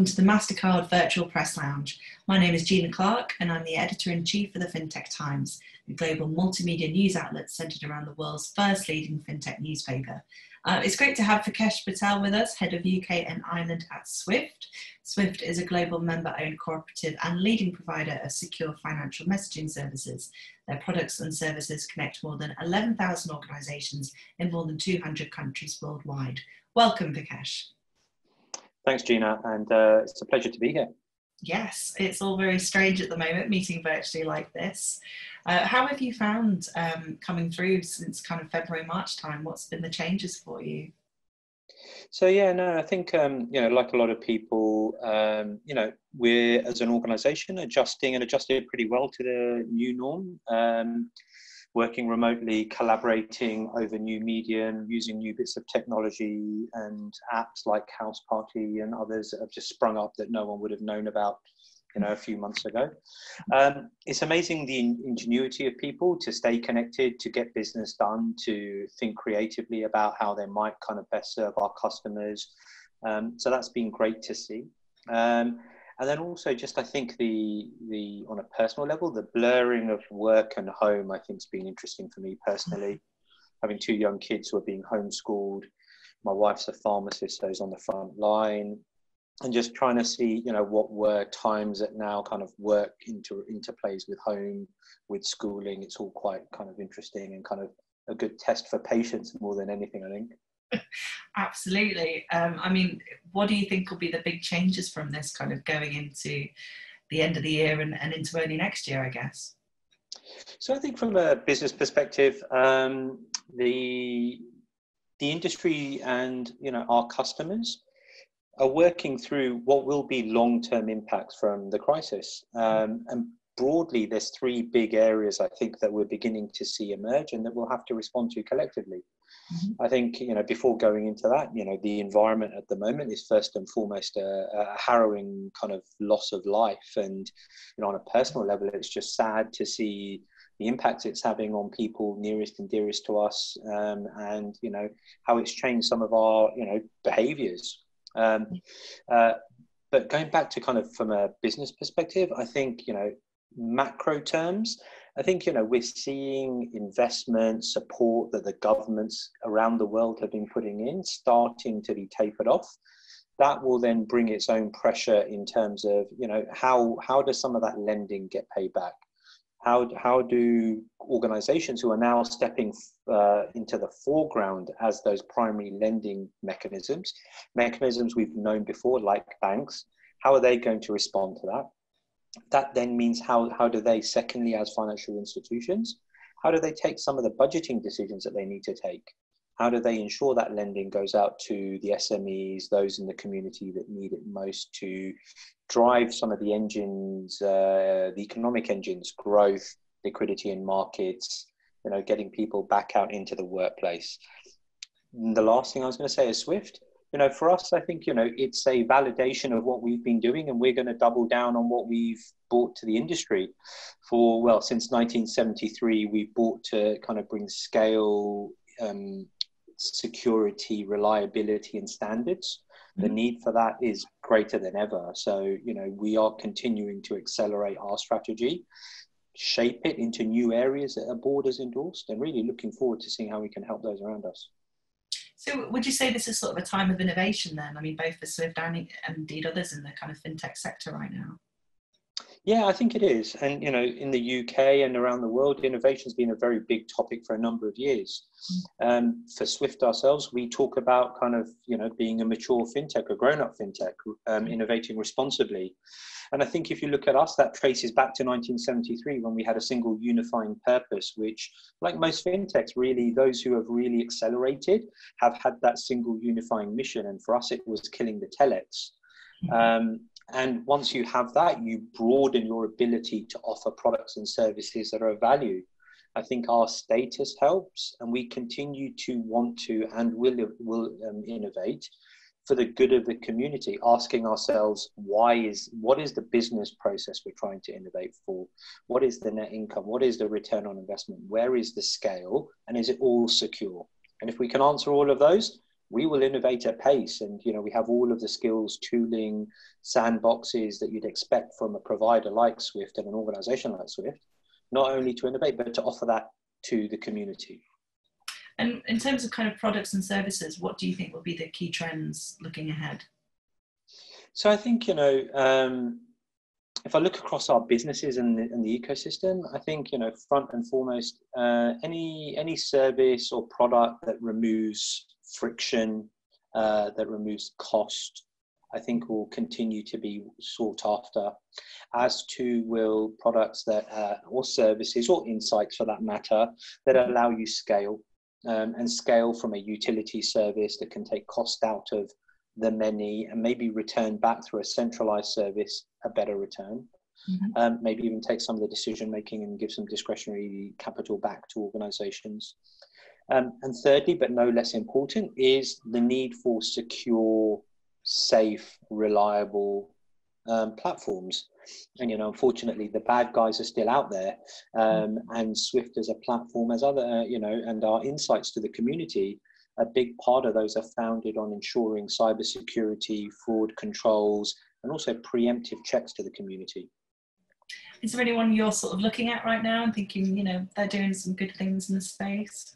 welcome to the MasterCard Virtual Press Lounge. My name is Gina Clark and I'm the Editor-in-Chief of the FinTech Times, a global multimedia news outlet centred around the world's first leading FinTech newspaper. It's great to have Vikesh Patel with us, Head of UK and Ireland at Swift. Swift is a global member-owned cooperative and leading provider of secure financial messaging services. Their products and services connect more than 11,000 organisations in more than 200 countries worldwide. Welcome, Vikesh. Thanks, Gina, and it's a pleasure to be here. Yes, it's all very strange at the moment, meeting virtually like this. How have you found coming through since kind of February, March time? What's been the changes for you? So I think like a lot of people, we're as an organisation adjusted pretty well to the new norm. Working remotely, collaborating over new medium, using new bits of technology and apps like House Party and others that have just sprung up that no one would have known about, a few months ago. It's amazing the ingenuity of people to stay connected, to get business done, to think creatively about how they might kind of best serve our customers. So that's been great to see. And then also just, I think the on a personal level, the blurring of work and home, I think has been interesting for me personally. Having two young kids who are being homeschooled. My wife's a pharmacist, so is on the front line. And just trying to see, what work times that now kind of work interplays with home, with schooling. It's all quite kind of interesting and kind of a good test for patience more than anything, I think. Absolutely. What do you think will be the big changes from this kind of going into the end of the year and into early next year, I guess? So I think from a business perspective, the industry and, our customers are working through what will be long-term impacts from the crisis. And broadly, there's three big areas, I think, that we're beginning to see emerge and that we'll have to respond to collectively. I think, before going into that, the environment at the moment is first and foremost a harrowing kind of loss of life. And, on a personal level, it's just sad to see the impact it's having on people nearest and dearest to us, and, how it's changed some of our, behaviors. But going back to kind of from a business perspective, I think, macro terms, I think, we're seeing investment support that the governments around the world have been putting in starting to be tapered off. That will then bring its own pressure in terms of, how does some of that lending get paid back? How do organizations who are now stepping into the foreground as those primary lending mechanisms we've known before, like banks, how are they going to respond to that? That then means how do they, secondly, as financial institutions, how do they take some of the budgeting decisions that they need to take? How do they ensure that lending goes out to the SMEs, those in the community that need it most, to drive some of the engines, the economic engines, growth, liquidity in markets, getting people back out into the workplace? And the last thing I was going to say is Swift. For us, I think, it's a validation of what we've been doing, and we're going to double down on what we've brought to the industry since 1973, we brought to kind of bring scale, security, reliability and standards. The need for that is greater than ever. So, we are continuing to accelerate our strategy, shape it into new areas that our board has endorsed, and really looking forward to seeing how we can help those around us. So would you say this is sort of a time of innovation then? Both for Swift and indeed others in the kind of fintech sector right now. Yeah, I think it is. And, in the UK and around the world, innovation has been a very big topic for a number of years. For Swift ourselves, we talk about kind of, being a mature fintech, a grown-up fintech, innovating responsibly. And I think if you look at us, that traces back to 1973 when we had a single unifying purpose, which, like most fintechs, really, those who have really accelerated have had that single unifying mission. And for us, it was killing the telex. And once you have that, you broaden your ability to offer products and services that are of value. I think our status helps, and we continue to want to and will innovate for the good of the community, asking ourselves, what is the business process we're trying to innovate for? What is the net income? What is the return on investment? Where is the scale? And is it all secure? And if we can answer all of those, we will innovate at pace. And, you know, we have all of the skills, tooling, sandboxes that you'd expect from a provider like Swift and an organization like Swift, not only to innovate, but to offer that to the community. And in terms of kind of products and services, what do you think will be the key trends looking ahead? So I think, you know, if I look across our businesses and the ecosystem, I think, you know, front and foremost, any service or product that removes friction, that removes cost, I think will continue to be sought after, as to will products that, or services or insights for that matter, that allow you scale, and scale from a utility service that can take cost out of the many and maybe return back through a centralized service a better return. Maybe even take some of the decision making and give some discretionary capital back to organizations. And thirdly, but no less important, is the need for secure, safe, reliable platforms. And, you know, unfortunately, the bad guys are still out there. And Swift as a platform, as other, you know, and our insights to the community, a big part of those are founded on ensuring cybersecurity, fraud controls, and also preemptive checks to the community. Is there anyone you're sort of looking at right now and thinking, you know, they're doing some good things in the space?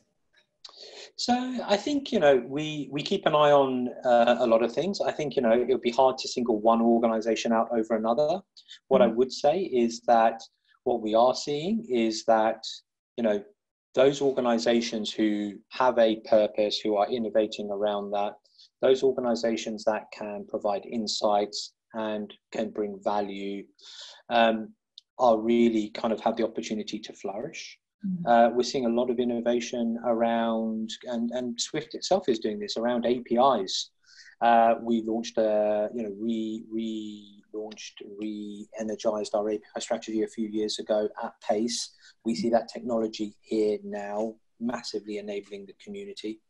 So I think, you know, we keep an eye on a lot of things. I think, you know, it would be hard to single one organization out over another. What I would say is that what we are seeing is that, you know, those organizations who have a purpose, who are innovating around that, those organizations that can provide insights and can bring value, are really kind of have the opportunity to flourish. We're seeing a lot of innovation around, and Swift itself is doing this, around APIs. We launched, you know, re-energized our API strategy a few years ago at pace. We see that technology here now, massively enabling the community.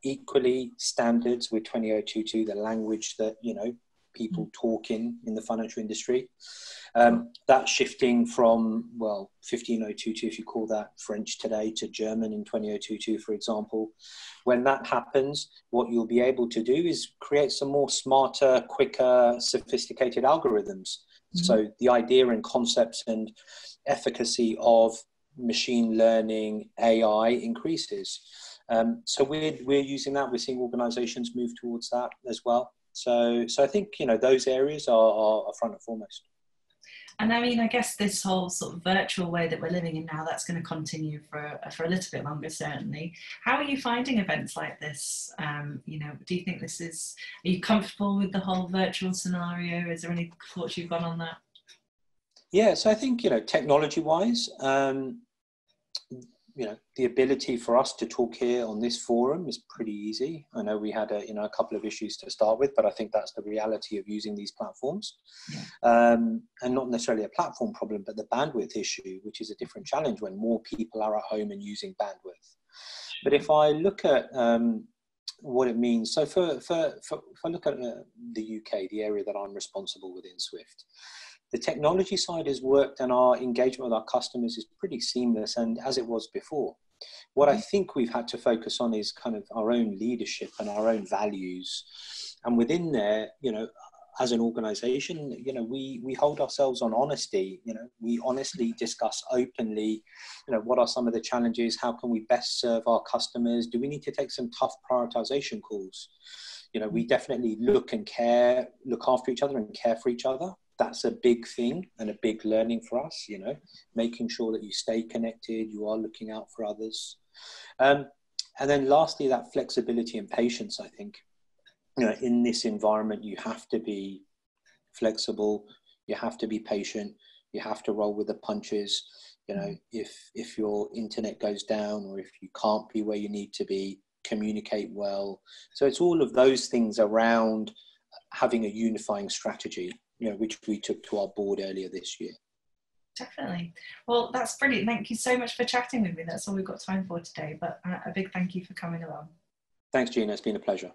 Equally, standards with 20022, the language that, you know, people talk in the financial industry. That shifting from, well, 15022, if you call that French today, to German in 20022, for example. When that happens, what you'll be able to do is create some more smarter, quicker, sophisticated algorithms. So the idea and concepts and efficacy of machine learning, AI increases. So we're using that. We're seeing organizations move towards that as well. So I think, you know, those areas are front and foremost. And I mean, I guess this whole sort of virtual way that we're living in now, that's going to continue for a little bit longer, certainly. How are you finding events like this? You know, do you think this is, are you comfortable with the whole virtual scenario? Is there any thoughts you've got on that? Yeah, so I think, you know, technology-wise, you know, the ability for us to talk here on this forum is pretty easy. I know we had a couple of issues to start with, but I think that's the reality of using these platforms. And not necessarily a platform problem, but the bandwidth issue, which is a different challenge when more people are at home and using bandwidth. But if I look at what it means, so if I look at the UK, the area that I'm responsible within Swift, the technology side has worked and our engagement with our customers is pretty seamless, and as it was before. What I think we've had to focus on is kind of our own leadership and our own values. And within there, you know, as an organization, you know, we hold ourselves on honesty. You know, we honestly discuss openly, you know, what are some of the challenges? How can we best serve our customers? Do we need to take some tough prioritization calls? You know, we definitely look after each other and care for each other. That's a big thing and a big learning for us, you know, making sure that you stay connected, you are looking out for others. And then lastly, that flexibility and patience, I think, you know, in this environment, you have to be flexible, you have to be patient, you have to roll with the punches. You know, if your internet goes down or if you can't be where you need to be, communicate well. So it's all of those things around having a unifying strategy, you know, which we took to our board earlier this year. Definitely. Well, that's brilliant. Thank you so much for chatting with me. That's all we've got time for today, but a big thank you for coming along. Thanks, Gina. It's been a pleasure.